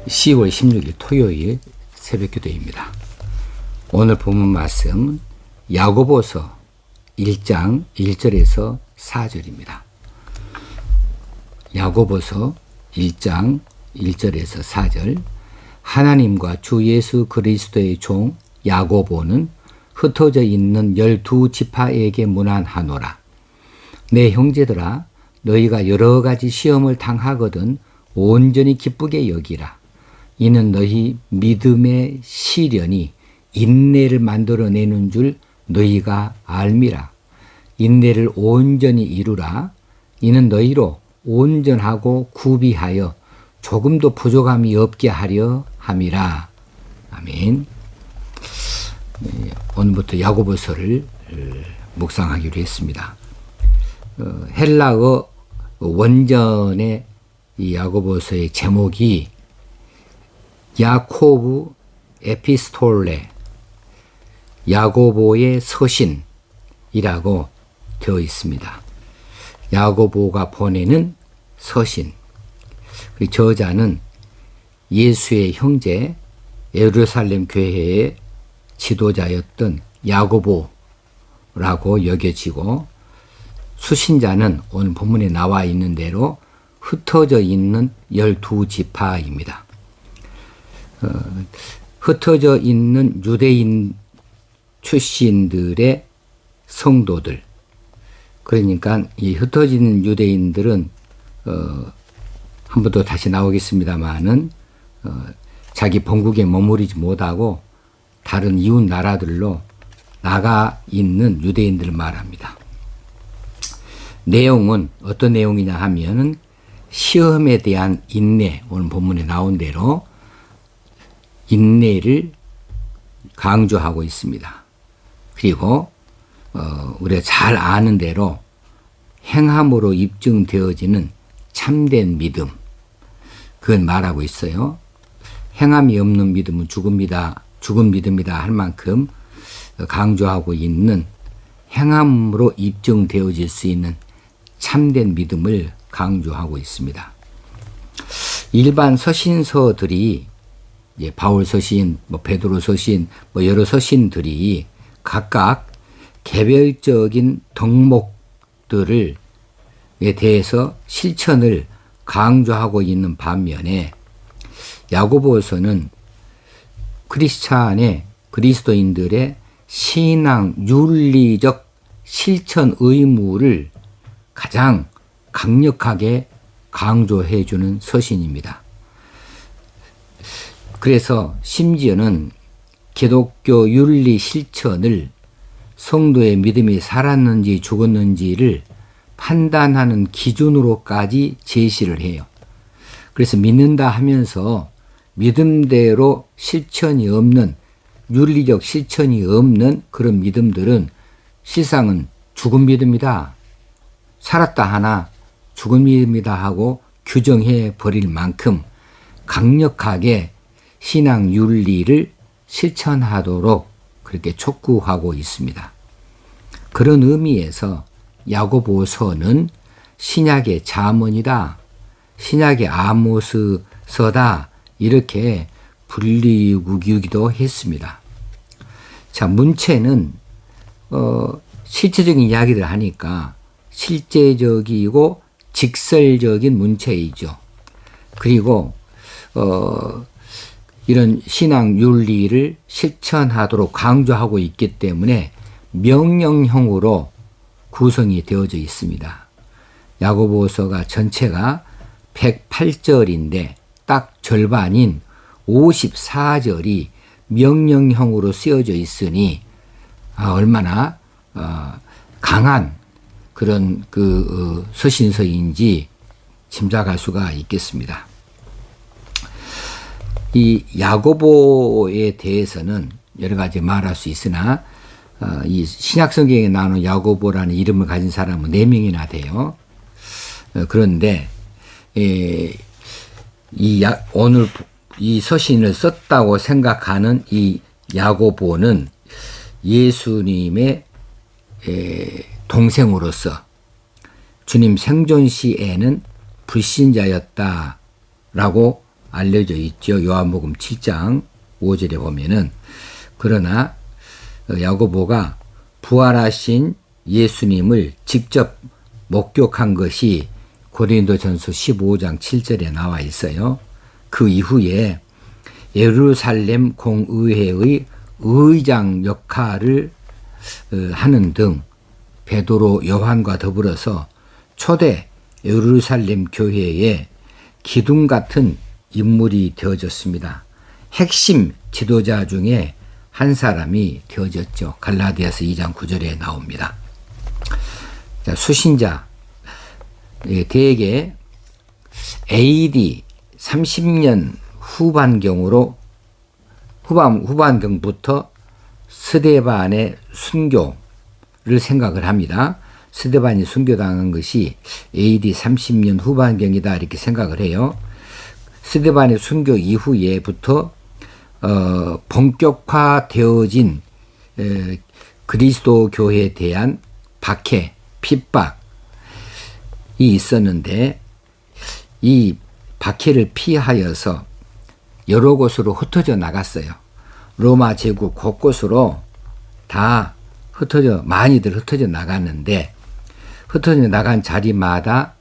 10월 16일 토요일 새벽기도입니다. 오늘 본문 말씀 야고보서 1장 1절에서 4절입니다. 야고보서 1장 1절에서 4절. 하나님과 주 예수 그리스도의 종 야고보는 흩어져 있는 12지파에게 문안하노라. 내 형제들아, 너희가 여러 가지 시험을 당하거든 온전히 기쁘게 여기라. 이는 너희 믿음의 시련이 인내를 만들어내는 줄 너희가 알미라. 인내를 온전히 이루라. 이는 너희로 온전하고 구비하여 조금도 부족함이 없게 하려 함이라. 아멘. 오늘부터 야고보서를 묵상하기로 했습니다. 헬라어 원전의 이 야고보서의 제목이 야코브 에피스톨레, 야고보의 서신이라고 되어 있습니다. 야고보가 보내는 서신. 그리고 저자는 예수의 형제 예루살렘 교회의 지도자였던 야고보라고 여겨지고, 수신자는 오늘 본문에 나와 있는 대로 흩어져 있는 12지파입니다. 흩어져 있는 유대인 출신들의 성도들, 그러니까 이 흩어진 유대인들은 한 번 더 다시 나오겠습니다만은 자기 본국에 머무르지 못하고 다른 이웃 나라들로 나가 있는 유대인들을 말합니다. 내용은 어떤 내용이냐 하면은 시험에 대한 인내, 오늘 본문에 나온 대로 인내를 강조하고 있습니다. 그리고 우리가 잘 아는 대로 행함으로 입증되어지는 참된 믿음, 그건 말하고 있어요. 행함이 없는 믿음은 죽은 믿음이다 할 만큼 강조하고 있는 행함으로 입증되어질 수 있는 참된 믿음을 강조하고 있습니다. 일반 서신서들이 바울 서신, 베드로 서신, 여러 서신들이 각각 개별적인 덕목들에 대해서 실천을 강조하고 있는 반면에 야고보서는 그리스도인들의 신앙 윤리적 실천 의무를 가장 강력하게 강조해 주는 서신입니다. 그래서 심지어는 기독교 윤리 실천을 성도의 믿음이 살았는지 죽었는지를 판단하는 기준으로까지 제시를 해요. 그래서 믿는다 하면서 믿음대로 실천이 없는, 윤리적 실천이 없는 그런 믿음들은 실상은 죽은 믿음이다, 살았다 하나 죽은 믿음이다 하고 규정해 버릴 만큼 강력하게 신앙 윤리를 실천하도록 그렇게 촉구하고 있습니다. 그런 의미에서 야고보서는 신약의 잠언이다, 신약의 아모스서다, 이렇게 불리우기도 했습니다. 자, 문체는 실제적인 이야기를 하니까 실제적이고 직설적인 문체이죠. 그리고 이런 신앙 윤리를 실천하도록 강조하고 있기 때문에 명령형으로 구성이 되어져 있습니다. 야고보서가 전체가 108절인데 딱 절반인 54절이 명령형으로 쓰여져 있으니 얼마나 강한 그런 서신서인지 짐작할 수가 있겠습니다. 이 야고보에 대해서는 여러 가지 말할 수 있으나 이 신약성경에 나오는 야고보라는 이름을 가진 사람은 4명이나 돼요. 그런데 오늘 이 서신을 썼다고 생각하는 이 야고보는 예수님의 동생으로서 주님 생존 시에는 불신자였다라고 알려져 있죠. 요한복음 7장 5절에 보면은. 그러나 야고보가 부활하신 예수님을 직접 목격한 것이 고린도전서 15장 7절에 나와 있어요. 그 이후에 예루살렘 공의회의 의장 역할을 하는 등 베드로, 요한과 더불어서 초대 예루살렘 교회의 기둥 같은 인물이 되어졌습니다. 핵심 지도자 중에 한 사람이 되어졌죠. 갈라디아서 2장 9절에 나옵니다. 자, 수신자, 대개 AD 30년 후반경부터 스데반의 순교를 생각을 합니다. 스데반이 순교당한 것이 AD 30년 후반경이다 이렇게 생각을 해요. 스데반의 순교 이후에부터 본격화되어진 그리스도 교회에 대한 박해, 핍박이 있었는데 이 박해를 피하여서 여러 곳으로 흩어져 나갔어요. 로마 제국 곳곳으로 다 많이들 흩어져 나갔는데 흩어져 나간 자리마다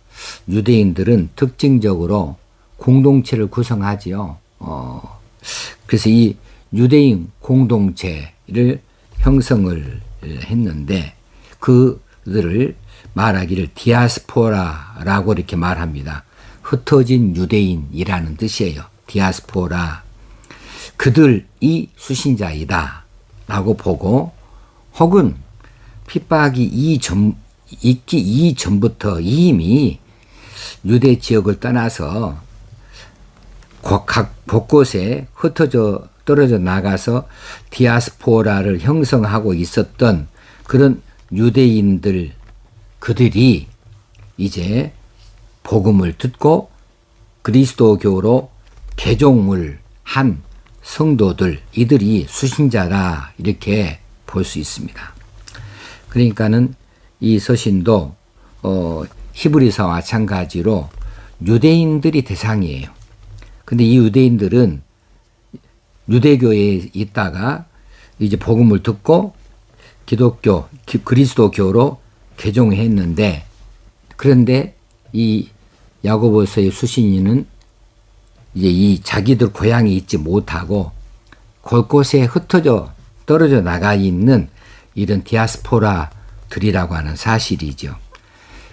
유대인들은 특징적으로 공동체를 구성하지요. 그래서 이 유대인 공동체를 형성을 했는데 그들을 말하기를 디아스포라라고 이렇게 말합니다. 흩어진 유대인이라는 뜻이에요. 디아스포라. 그들이 수신자이다 라고 보고 혹은 핍박이 있기 이전부터 이미 유대 지역을 떠나서 각 곳곳에 떨어져 나가서 디아스포라를 형성하고 있었던 그런 유대인들 그들이 이제 복음을 듣고 그리스도교로 개종을 한 성도들 이들이 수신자다 이렇게 볼 수 있습니다. 그러니까는 이 서신도 히브리서와 마찬가지로 유대인들이 대상이에요. 근데 이 유대인들은 유대교에 있다가 이제 복음을 듣고 그리스도교로 개종했는데 그런데 이 야고보서의 수신인은 이제 이 자기들 고향에 있지 못하고 곳곳에 떨어져 나가 있는 이런 디아스포라들이라고 하는 사실이죠.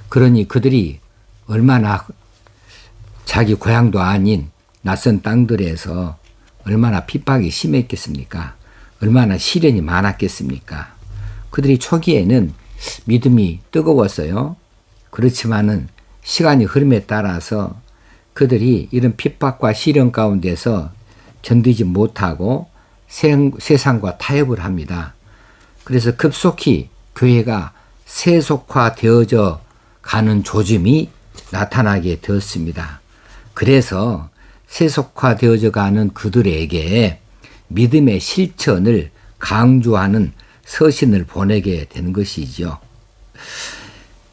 그러니 그들이 얼마나 자기 고향도 아닌 낯선 땅들에서 얼마나 핍박이 심했겠습니까? 얼마나 시련이 많았겠습니까? 그들이 초기에는 믿음이 뜨거웠어요. 그렇지만은 시간이 흐름에 따라서 그들이 이런 핍박과 시련 가운데서 견디지 못하고 세상과 타협을 합니다. 그래서 급속히 교회가 세속화되어져 가는 조짐이 나타나게 되었습니다. 그래서 세속화되어져 가는 그들에게 믿음의 실천을 강조하는 서신을 보내게 되는 것이죠.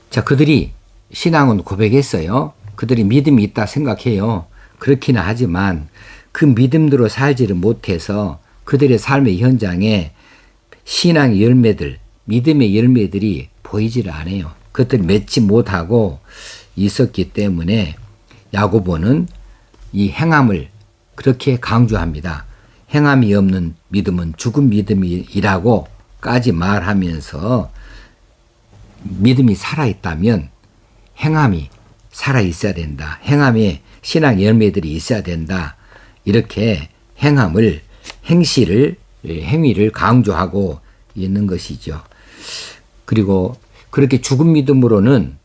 자, 그들이 신앙은 고백했어요. 그들이 믿음이 있다 생각해요. 그렇기는 하지만 그 믿음대로 살지를 못해서 그들의 삶의 현장에 신앙의 열매들, 믿음의 열매들이 보이지를 않아요. 그것들을 맺지 못하고 있었기 때문에 야고보는 이 행함을 그렇게 강조합니다. 행함이 없는 믿음은 죽은 믿음이라고까지 말하면서 믿음이 살아있다면 행함이 살아있어야 된다. 행함에 신앙 열매들이 있어야 된다. 이렇게 행위를 강조하고 있는 것이죠. 그리고 그렇게 죽은 믿음으로는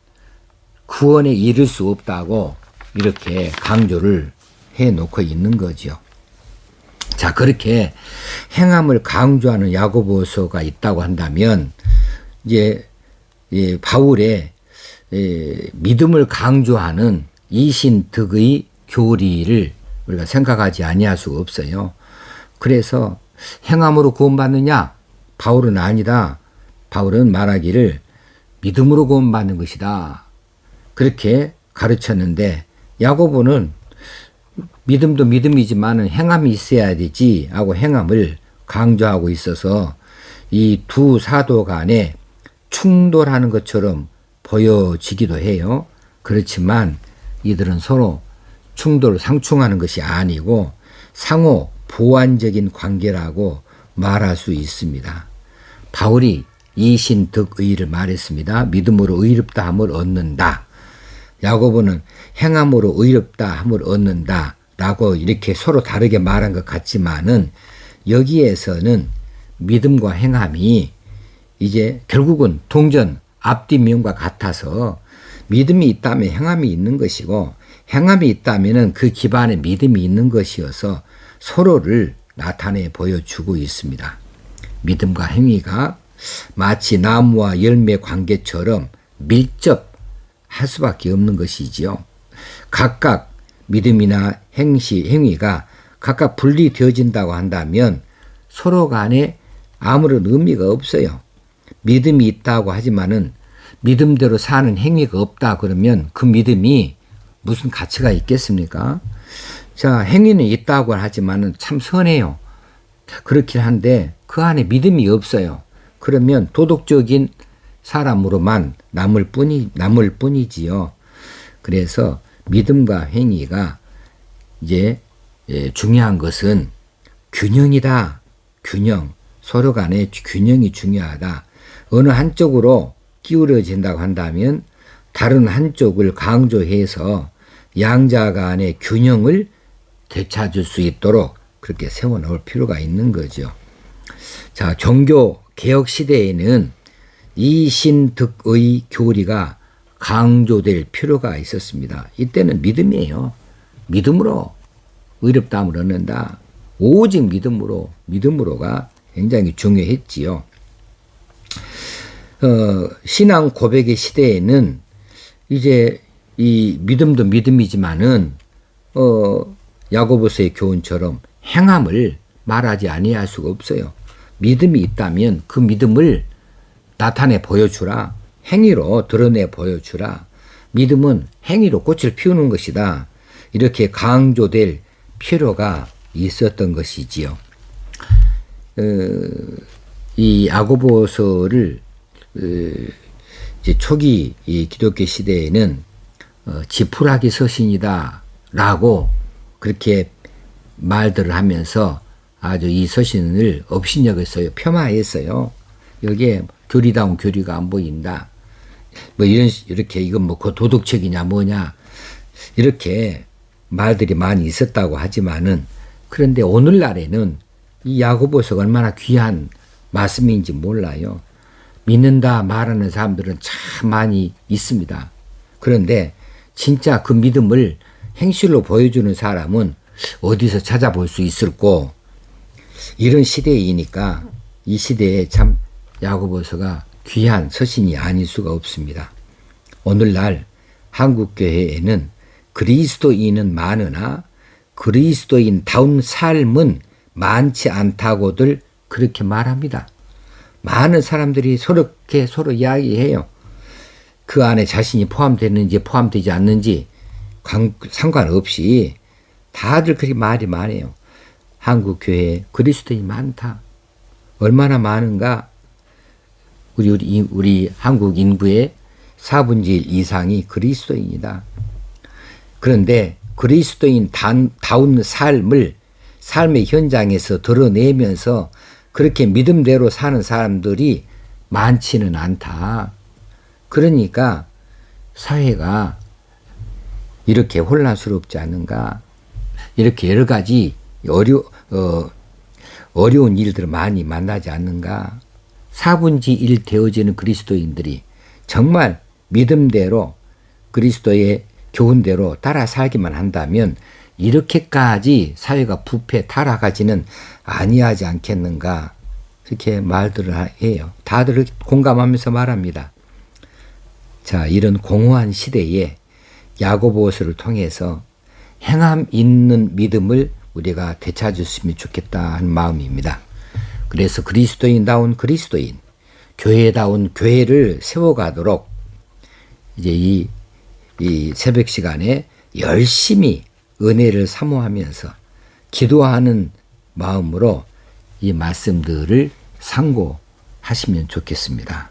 구원에 이를 수 없다고 이렇게 강조를 해놓고 있는 거죠. 자, 그렇게 행함을 강조하는 야고보서가 있다고 한다면 이제 바울의 믿음을 강조하는 이신득의 교리를 우리가 생각하지 아니할 수가 없어요. 그래서 행함으로 구원받느냐? 바울은 아니다. 바울은 말하기를 믿음으로 구원받는 것이다. 그렇게 가르쳤는데 야고보는 믿음도 믿음이지만은 행함이 있어야 되지 하고 행함을 강조하고 있어서 이 두 사도 간에 충돌하는 것처럼 보여지기도 해요. 그렇지만 이들은 서로 충돌 상충하는 것이 아니고 상호 보완적인 관계라고 말할 수 있습니다. 바울이 이신득의를 말했습니다. 믿음으로 의롭다 함을 얻는다. 야고보는 행함으로 의롭다 함을 얻는다 라고 이렇게 서로 다르게 말한 것 같지만은 여기에서는 믿음과 행함이 이제 결국은 동전 앞뒷면과 같아서 믿음이 있다면 행함이 있는 것이고 행함이 있다면 그 기반에 믿음이 있는 것이어서 서로를 나타내 보여주고 있습니다. 믿음과 행위가 마치 나무와 열매 관계처럼 밀접할 수밖에 없는 것이지요. 각각 믿음이나 행위가 각각 분리되어진다고 한다면 서로 간에 아무런 의미가 없어요. 믿음이 있다고 하지만은 믿음대로 사는 행위가 없다 그러면 그 믿음이 무슨 가치가 있겠습니까? 자, 행위는 있다고 하지만은 참 선해요. 그렇긴 한데 그 안에 믿음이 없어요. 그러면 도덕적인 사람으로만 남을 뿐이지요. 그래서 믿음과 행위가 이제 중요한 것은 균형이다. 균형. 서로 간의 균형이 중요하다. 어느 한쪽으로 기울어진다고 한다면 다른 한쪽을 강조해서 양자 간의 균형을 되찾을 수 있도록 그렇게 세워놓을 필요가 있는 거죠. 자, 종교 개혁 시대에는 이신득의 교리가 강조될 필요가 있었습니다. 이때는 믿음이에요. 믿음으로 의롭다함을 얻는다. 오직 믿음으로가 굉장히 중요했지요. 신앙 고백의 시대에는 이제 이 믿음도 믿음이지만은 야고보서의 교훈처럼 행함을 말하지 아니할 수가 없어요. 믿음이 있다면 그 믿음을 나타내 보여주라. 행위로 드러내 보여주라. 믿음은 행위로 꽃을 피우는 것이다. 이렇게 강조될 필요가 있었던 것이지요. 이 야고보서를 이제 초기 이 기독교 시대에는 지푸라기 서신이다라고 그렇게 말들을 하면서 아주 이 서신을 업신여겼어요. 폄하했어요. 여기에 교리다운 교리가 안 보인다. 뭐 이렇게 이건 뭐 그 도덕책이냐 뭐냐 이렇게 말들이 많이 있었다고 하지만은 그런데 오늘날에는 이 야고보서가 얼마나 귀한 말씀인지 몰라요. 믿는다 말하는 사람들은 참 많이 있습니다. 그런데 진짜 그 믿음을 행실로 보여주는 사람은 어디서 찾아볼 수 있을꼬? 이런 시대이니까 이 시대에 참 야고보서가 귀한 서신이 아닐 수가 없습니다. 오늘날 한국교회에는 그리스도인은 많으나 그리스도인다운 삶은 많지 않다고들 그렇게 말합니다. 많은 사람들이 서로 이야기해요. 그 안에 자신이 포함되는지 포함되지 않는지 상관없이 다들 그렇게 말이 많아요. 한국 교회에 그리스도인이 많다. 얼마나 많은가? 우리 한국 인구의 4분의 1 이상이 그리스도인이다. 그런데 그리스도인 다운 삶의 현장에서 드러내면서 그렇게 믿음대로 사는 사람들이 많지는 않다. 그러니까 사회가 이렇게 혼란스럽지 않은가? 이렇게 여러 가지 어려운 일들을 많이 만나지 않는가? 4분의 1 되어지는 그리스도인들이 정말 믿음대로 그리스도의 교훈대로 따라 살기만 한다면 이렇게까지 사회가 부패 타락하지는 아니하지 않겠는가? 그렇게 말들을 해요. 다들 공감하면서 말합니다. 자, 이런 공허한 시대에 야고보서를 통해서 행함 있는 믿음을 우리가 되찾았으면 좋겠다 하는 마음입니다. 그래서 그리스도인다운 그리스도인, 교회다운 교회를 세워가도록 이제 이 새벽 시간에 열심히 은혜를 사모하면서 기도하는 마음으로 이 말씀들을 상고하시면 좋겠습니다.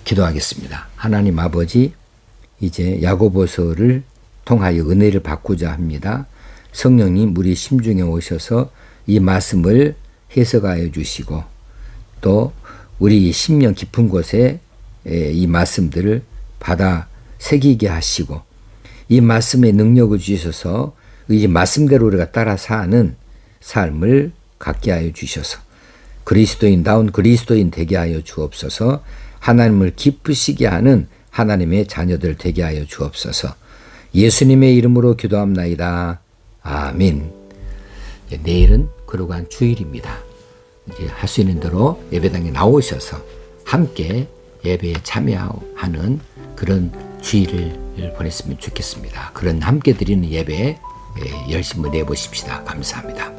기도하겠습니다. 하나님 아버지, 이제 야고보서를 통하여 은혜를 받고자 합니다. 성령님 우리 심중에 오셔서 이 말씀을 해석하여 주시고 또 우리 심령 깊은 곳에 이 말씀들을 받아 새기게 하시고 이 말씀의 능력을 주셔서 이 말씀대로 우리가 따라 사는 삶을 갖게 하여 주셔서 그리스도인다운 그리스도인 되게 하여 주옵소서. 하나님을 기쁘시게 하는 하나님의 자녀들 되게 하여 주옵소서. 예수님의 이름으로 기도합나이다. 아멘. 내일은 거룩한 주일입니다. 이제 할 수 있는 대로 예배당에 나오셔서 함께 예배에 참여하는 그런 주일을 보냈으면 좋겠습니다. 그런 함께 드리는 예배에 열심히 내보십시다. 감사합니다.